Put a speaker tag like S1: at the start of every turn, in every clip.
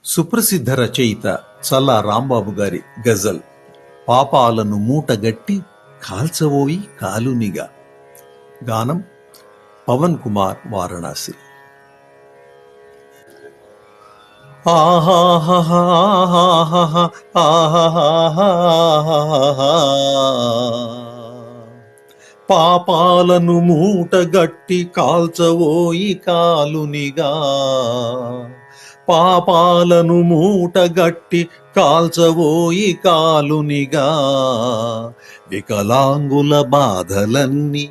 S1: సుప్రసిద్ధ రచయిత చల్లా రాంబాబు గారి గజల్ పాపాలను మూటగట్టి కాల్చబోయి కాలునిగా. గానం పవన్ కుమార్, వారణాసి. పాపాలను మూటగట్టి కాల్చబోయి కాలునిగా, పాపాలను మూటగట్టి కాల్చబోయి కాలునిగా. వికలాంగుల బాధలన్నీ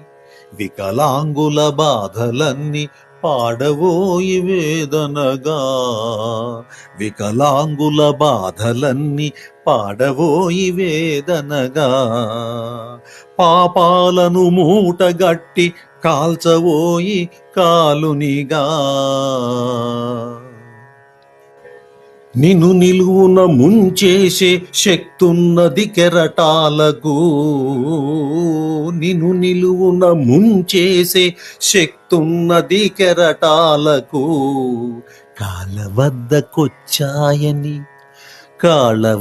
S1: పాడబోయి వేదనగా, వికలాంగుల బాధలన్నీ పాడబోయి వేదనగా. పాపాలను మూటగట్టి కాల్చబోయి కాలునిగా. నిన్ను నిలువున ముంచేసే శక్తున్నది కెరటాలకు, నిన్ను నిలువున ముంచేసే శక్తున్నది కెరటాలకు. కాళ్ళ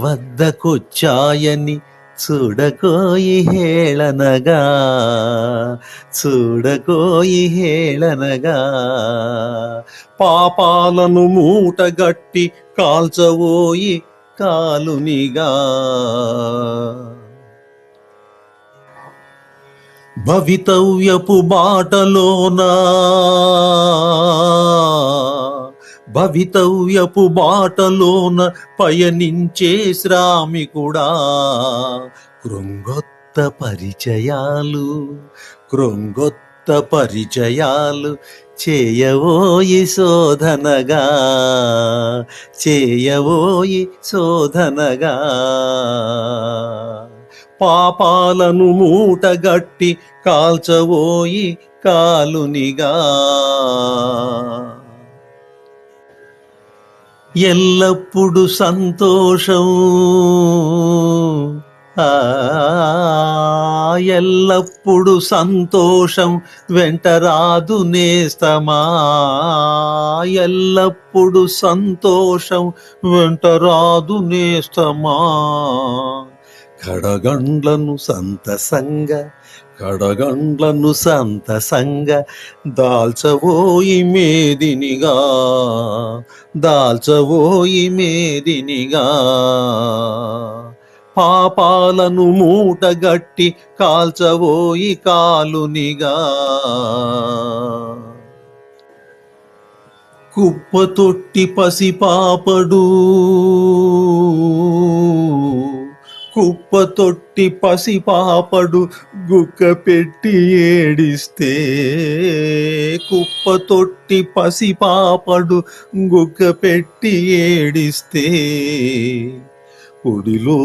S1: వద్దకొచ్చాయని చూడకోయి హేళనగా, పాపాలను మూటగట్టి కాల్చబోయి కాలునిగా. భవితవ్యపు బాటలోన పయనించే శ్రామికుడా. కృంగొత్త పరిచయాలు చేయబోయి శోధనగా. పాపాలను మూటగట్టి కాల్చబోయి కాలునిగా. ఎల్లప్పుడు సంతోషం, ఎల్లప్పుడు సంతోషం వెంటరాదు నేస్తమా, ఎల్లప్పుడు సంతోషం వెంటరాదు నేస్తమా. కడగండ్లను సంతసంగ దాల్చబోయి మేదినిగా. పాపాలను మూటగట్టి కాల్చబోయి కాలునిగా. కుప్పతొట్టి పసిపాపడు గుక్క పెట్టి ఏడిస్తే, కుప్పతొట్టి పసిపాపడు గుక్క పెట్టి ఏడిస్తే. ఒడిలో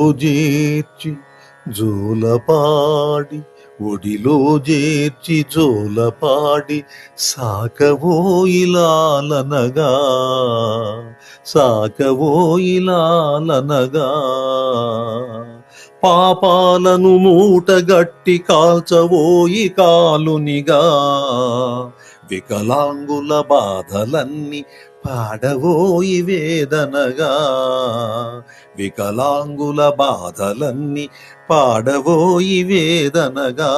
S1: చేర్చి జోలపాడి సాకబోయి లాలనగా. పాపాలను మూటగట్టి కాల్చబోయి కాలునిగా. వికలాంగుల బాధలన్నీ పాడబోయి వేదనగా, వికలాంగుల బాధలన్నీ పాడబోయి వేదనగా.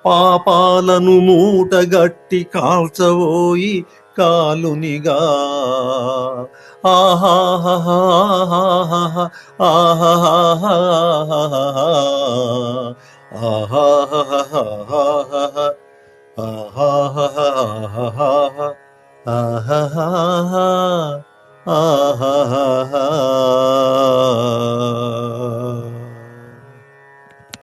S1: పాపాలను మూటగట్టి కాల్చబోయి కాలునిగా. ఆహా